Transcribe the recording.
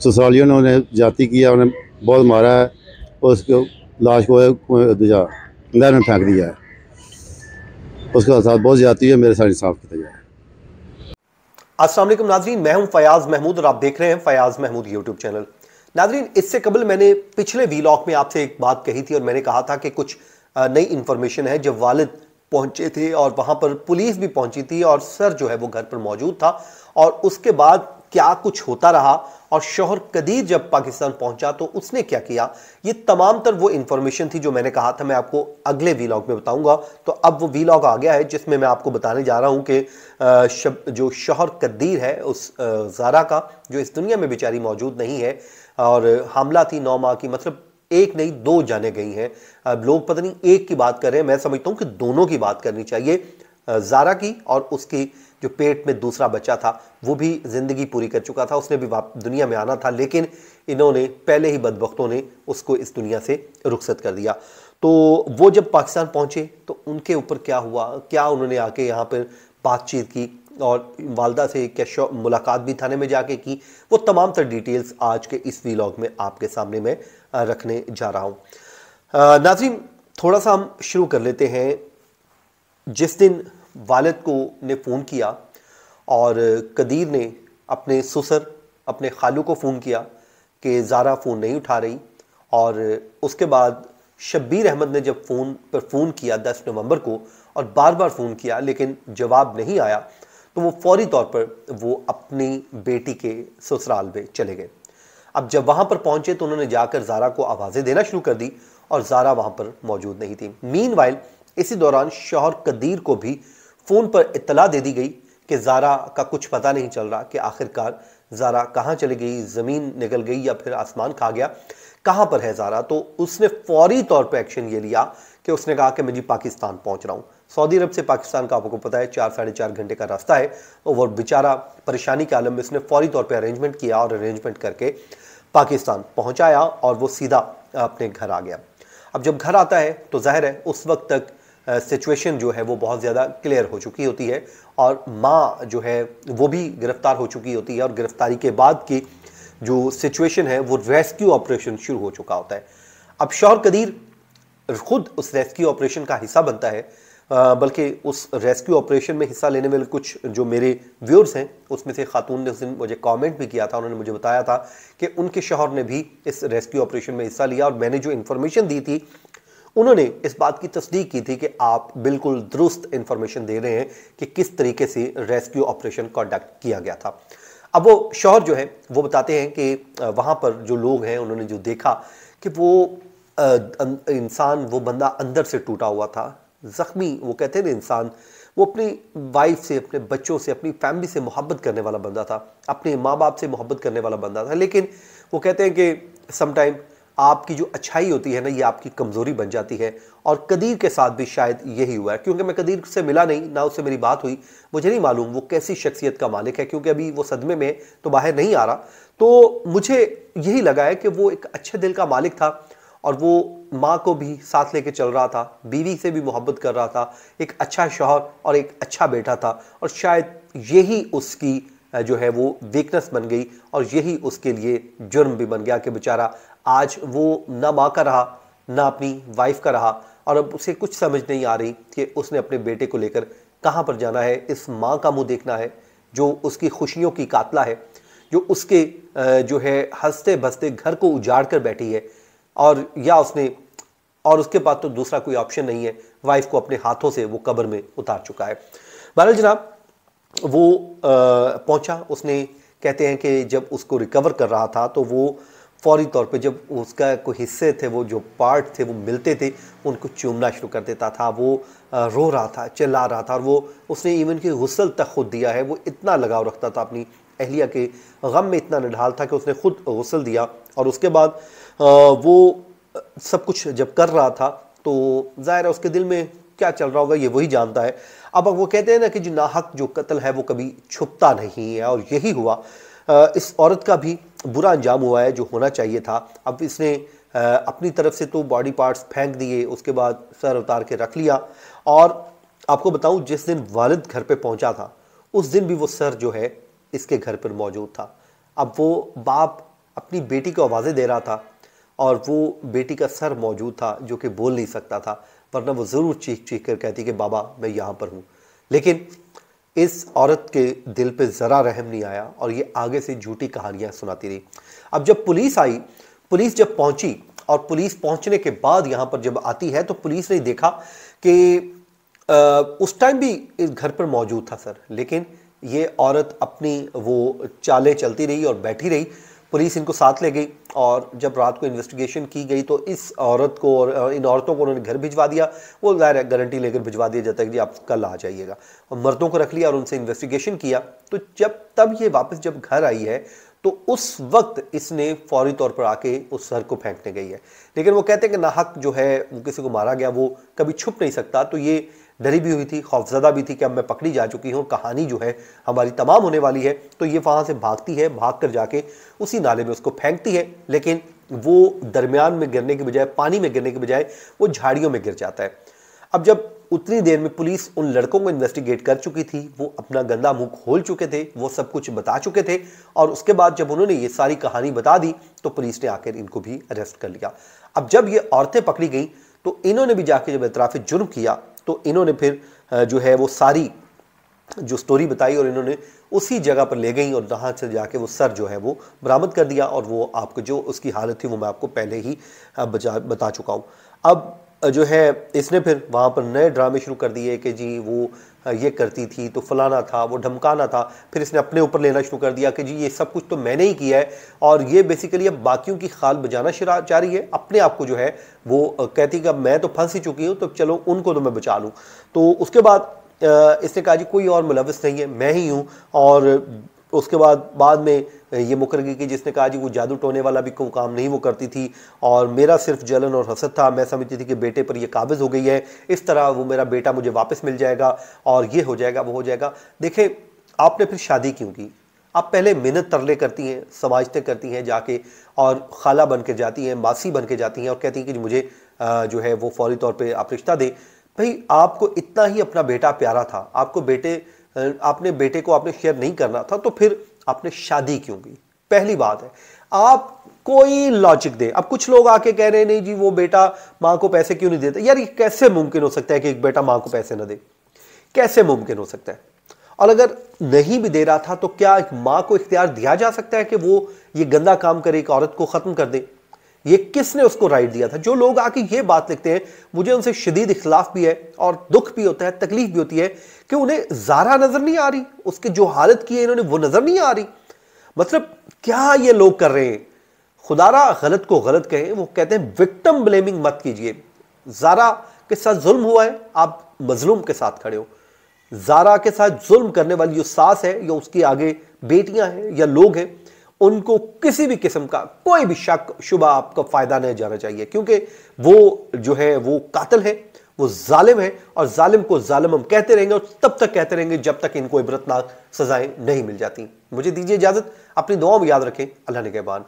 ससुरालियों ने उन्हें जाती किया, उन्हें बहुत मारा है और उसको लाश को दूजा नहर में फेंक दिया है। उसके साथ बहुत ज़्यादती है, मेरे साथ इंसाफ किया जाए। अस्सलाम वालेकुम नाजरीन, मैं हूं फयाज महमूद और आप देख रहे हैं फयाज महमूद यूट्यूब चैनल। नाजरीन, इससे कबल मैंने पिछले वीलॉग में आपसे एक बात कही थी और मैंने कहा था कि कुछ नई इंफॉर्मेशन है। जब वालिद पहुंचे थे और वहां पर पुलिस भी पहुंची थी और सर जो है वो घर पर मौजूद था, और उसके बाद क्या कुछ होता रहा और शौहर कदीर जब पाकिस्तान पहुंचा तो उसने क्या किया, ये तमाम तर वो इंफॉर्मेशन थी जो मैंने कहा था मैं आपको अगले वीलॉग में बताऊंगा। तो अब वो वीलॉग आ गया है जिसमें मैं आपको बताने जा रहा हूं कि जो शौहर कदीर है उस ज़ारा का, जो इस दुनिया में बेचारी मौजूद नहीं है और हामला थी 9 माह की, मतलब एक नहीं दो जाने गई हैं। अब लोग पता नहीं एक की बात कर रहे हैं, मैं समझता हूं कि दोनों की बात करनी चाहिए, ज़ारा की और उसकी जो पेट में दूसरा बच्चा था वो भी जिंदगी पूरी कर चुका था, उसने भी दुनिया में आना था, लेकिन इन्होंने पहले ही बदबख्तों ने उसको इस दुनिया से रुखसत कर दिया। तो वो जब पाकिस्तान पहुंचे तो उनके ऊपर क्या हुआ, क्या उन्होंने आके यहाँ पर बातचीत की और वालदा से क्या मुलाकात भी थाने में जाके की, वो तमाम तर डिटेल्स आज के इस वीलॉग में आपके सामने मैं रखने जा रहा हूँ। नाज़रीन, थोड़ा सा हम शुरू कर लेते हैं। जिस दिन वालिद को ने फ़ोन किया और कदीर ने अपने ससुर अपने खालू को फ़ोन किया कि ज़ारा फ़ोन नहीं उठा रही, और उसके बाद शब्बीर अहमद ने जब फ़ोन किया 10 नवंबर को और बार बार फ़ोन किया लेकिन जवाब नहीं आया, तो वो फौरी तौर पर वो अपनी बेटी के ससुराल में चले गए। अब जब वहाँ पर पहुँचे तो उन्होंने जाकर ज़ारा को आवाज़ें देना शुरू कर दी और ज़ारा वहाँ पर मौजूद नहीं थी। मीनवाइल इसी दौरान शौहर कदीर को भी फ़ोन पर इत्तला दे दी गई कि ज़ारा का कुछ पता नहीं चल रहा कि आखिरकार ज़ारा कहाँ चली गई, ज़मीन निकल गई या फिर आसमान खा गया, कहाँ पर है ज़ारा। तो उसने फौरी तौर पर एक्शन ये लिया कि उसने कहा कि मैं जी पाकिस्तान पहुँच रहा हूँ। सऊदी अरब से पाकिस्तान का आपको पता है 4 साढ़े 4 घंटे का रास्ता है, और वो बेचारा परेशानी के आलम में उसने फौरी तौर पर अरेंजमेंट किया और अरेंजमेंट करके पाकिस्तान पहुँचाया और वो सीधा अपने घर आ गया। अब जब घर आता है तो जाहिर है उस वक्त तक सिचुएशन जो है वो बहुत ज़्यादा क्लियर हो चुकी होती है और माँ जो है वो भी गिरफ्तार हो चुकी होती है, और गिरफ्तारी के बाद की जो सिचुएशन है वो रेस्क्यू ऑपरेशन शुरू हो चुका होता है। अब शौहर कदीर खुद उस रेस्क्यू ऑपरेशन का हिस्सा बनता है, बल्कि उस रेस्क्यू ऑपरेशन में हिस्सा लेने वाले कुछ जो मेरे व्यूअर्स हैं उसमें से खातून ने उस दिन मुझे कमेंट भी किया था, उन्होंने मुझे बताया था कि उनके शौहर ने भी इस रेस्क्यू ऑपरेशन में हिस्सा लिया, और मैंने जो इन्फॉर्मेशन दी थी उन्होंने इस बात की तस्दीक की थी कि आप बिल्कुल दुरुस्त इंफॉर्मेशन दे रहे हैं कि किस तरीके से रेस्क्यू ऑपरेशन कंडक्ट किया गया था। अब वो शौहर जो है वो बताते हैं कि वहाँ पर जो लोग हैं उन्होंने जो देखा कि वो इंसान, वो बंदा अंदर से टूटा हुआ था, ज़ख्मी, वो कहते हैं ना इंसान, वो अपनी वाइफ से, अपने बच्चों से, अपनी फैमिली से मोहब्बत करने वाला बंदा था, अपने माँ बाप से मोहब्बत करने वाला बंदा था, लेकिन वो कहते हैं कि समटाइम आपकी जो अच्छाई होती है ना ये आपकी कमज़ोरी बन जाती है, और कदीर के साथ भी शायद यही हुआ है। क्योंकि मैं कदीर से मिला नहीं, ना उससे मेरी बात हुई, मुझे नहीं मालूम वो कैसी शख्सियत का मालिक है, क्योंकि अभी वो सदमे में तो बाहर नहीं आ रहा। तो मुझे यही लगा है कि वो एक अच्छे दिल का मालिक था और वो माँ को भी साथ लेके चल रहा था, बीवी से भी मोहब्बत कर रहा था, एक अच्छा शौहर और एक अच्छा बेटा था, और शायद यही उसकी जो है वो वीकनेस बन गई और यही उसके लिए जुर्म भी बन गया कि बेचारा आज वो ना माँ का रहा ना अपनी वाइफ का रहा, और अब उसे कुछ समझ नहीं आ रही कि उसने अपने बेटे को लेकर कहाँ पर जाना है। इस माँ का मुंह देखना है जो उसकी खुशियों की कातला है, जो उसके जो है हंसते बसते घर को उजाड़ कर बैठी है, और या उसने, और उसके बाद तो दूसरा कोई ऑप्शन नहीं है, वाइफ को अपने हाथों से वो कब्र में उतार चुका है। बहरहाल जनाब, वो पहुंचा, उसने, कहते हैं कि जब उसको रिकवर कर रहा था तो वो फौरी तौर पे जब उसका कोई हिस्से थे, वो जो पार्ट थे वो मिलते थे, उनको चूमना शुरू कर देता था। वो रो रहा था, चिल्ला रहा था, और वो उसने इवन कि गुस्ल तक खुद दिया है। वो इतना लगाव रखता था अपनी अहलिया के गम में, इतना निढाल था कि उसने खुद गुस्ल दिया, और उसके बाद वो सब कुछ जब कर रहा था तो ज़ाहिर है उसके दिल में क्या चल रहा होगा ये वही जानता है। अब वो कहते हैं ना कि जो नाहक जो कत्ल है वो कभी छुपता नहीं है, और यही हुआ। इस औरत का भी बुरा अंजाम हुआ है जो होना चाहिए था। अब इसने अपनी तरफ से तो बॉडी पार्ट्स फेंक दिए, उसके बाद सर उतार के रख लिया, और आपको बताऊं जिस दिन वालिद घर पे पहुंचा था उस दिन भी वो सर जो है इसके घर पर मौजूद था। अब वो बाप अपनी बेटी को आवाज़ें दे रहा था और वो बेटी का सर मौजूद था जो कि बोल नहीं सकता था, वरना वो ज़रूर चीख चीख कर कहती कि बाबा मैं यहाँ पर हूँ। लेकिन इस औरत के दिल पे ज़रा रहम नहीं आया और ये आगे से झूठी कहानियाँ सुनाती रही। अब जब पुलिस आई, पुलिस जब पहुंची और पुलिस पहुंचने के बाद यहाँ पर जब आती है तो पुलिस ने देखा कि उस टाइम भी इस घर पर मौजूद था सर, लेकिन ये औरत अपनी वो चालें चलती रही और बैठी रही। पुलिस इनको साथ ले गई और जब रात को इन्वेस्टिगेशन की गई तो इस औरत को और इन औरतों को उन्होंने घर भिजवा दिया। वो ज़ाहिर है गारंटी लेकर भिजवा दिया जाता है कि आप कल आ जाइएगा, और मर्दों को रख लिया और उनसे इन्वेस्टिगेशन किया। तो तब ये वापस जब घर आई है तो उस वक्त इसने फौरी तौर पर आके उस सर को फेंकने गई है। लेकिन वो कहते हैं कि नाहक जो है वो किसी को मारा गया वो कभी छुप नहीं सकता। तो ये डरी भी हुई थी, खौफजदा भी थी कि अब मैं पकड़ी जा चुकी हूँ, कहानी जो है हमारी तमाम होने वाली है। तो ये वहाँ से भागती है, भाग कर जाके उसी नाले में उसको फेंकती है, लेकिन वो दरमियान में गिरने के बजाय, पानी में गिरने के बजाय वो झाड़ियों में गिर जाता है। अब जब उतनी देर में पुलिस उन लड़कों को इन्वेस्टिगेट कर चुकी थी, वो अपना गंदा मुंह खोल चुके थे, वो सब कुछ बता चुके थे, और उसके बाद जब उन्होंने ये सारी कहानी बता दी तो पुलिस ने आकर इनको भी अरेस्ट कर लिया। अब जब ये औरतें पकड़ी गई तो इन्होंने भी जाके जब इतराफ़ जुर्म किया तो इन्होंने फिर जो है वो सारी जो स्टोरी बताई और इन्होंने उसी जगह पर ले गई और वहाँ से जाके वो सर जो है वो बरामद कर दिया। और वो आपको जो उसकी हालत थी वो मैं आपको पहले ही बता चुका हूँ। अब जो है इसने फिर वहाँ पर नए ड्रामे शुरू कर दिए कि जी वो ये करती थी तो फलाना था, वो धमकाना था। फिर इसने अपने ऊपर लेना शुरू कर दिया कि जी ये सब कुछ तो मैंने ही किया है, और ये बेसिकली अब बाकियों की खाल बजाना चाह रही है। अपने आप को जो है वो कहती कि अब मैं तो फंस ही चुकी हूँ, तो चलो उनको तो मैं बचा लूँ। तो उसके बाद इसने कहा जी कोई और मुलविस नहीं है, मैं ही हूँ। और उसके बाद में ये मुकर गई कि जिसने कहा जी वो जादू टोने वाला भी कोई काम नहीं वो करती थी, और मेरा सिर्फ जलन और हसद था। मैं समझती थी कि बेटे पर ये काबिज हो गई है, इस तरह वो मेरा बेटा मुझे वापस मिल जाएगा और ये हो जाएगा वो हो जाएगा। देखें, आपने फिर शादी क्यों की? आप पहले मिन्नत तरले करती हैं, समाजते करती हैं जाके, और खाला बन के जाती हैं, मासी बन के जाती हैं और कहती हैं कि मुझे जो है वो फौरी तौर पर आप रिश्ता दें। भाई आपको इतना ही अपना बेटा प्यारा था, आपने बेटे को आपने शेयर नहीं करना था, तो फिर आपने शादी क्यों की? पहली बात है, आप कोई लॉजिक दे। अब कुछ लोग आके कह रहे हैं नहीं जी वो बेटा मां को पैसे क्यों नहीं देता। यार ये कैसे मुमकिन हो सकता है कि एक बेटा मां को पैसे ना दे? कैसे मुमकिन हो सकता है? और अगर नहीं भी दे रहा था तो क्या एक मां को इख्तियार दिया जा सकता है कि वो ये गंदा काम करे, एक औरत को खत्म कर दे? ये किसने उसको राइट दिया था? जो लोग आके ये बात लिखते हैं, मुझे उनसे शदीद इख्तिलाफ भी है और दुख भी होता है, तकलीफ भी होती है कि उन्हें ज़ारा नजर नहीं आ रही, उसकी जो हालत की है इन्होंने वो नजर नहीं आ रही। मतलब क्या ये लोग कर रहे हैं? खुदारा गलत को गलत कहें। वो कहते हैं विक्टिम ब्लेमिंग मत कीजिए। ज़ारा के साथ जुल्म हुआ है, आप मजलूम के साथ खड़े हो। ज़ारा के साथ जुल्म करने वाली जो सास है या उसकी आगे बेटियां हैं या लोग हैं, उनको किसी भी किस्म का कोई भी शक शुबा आपका फायदा नहीं जाना चाहिए, क्योंकि वो जो है वो कातिल है, वो जालिम है, और जालिम को जालिम हम कहते रहेंगे और तब तक कहते रहेंगे जब तक इनको इबरतनाक सजाएं नहीं मिल जाती। मुझे दीजिए इजाजत, अपनी दुआओं में याद रखें। अल्लाह निगहबान।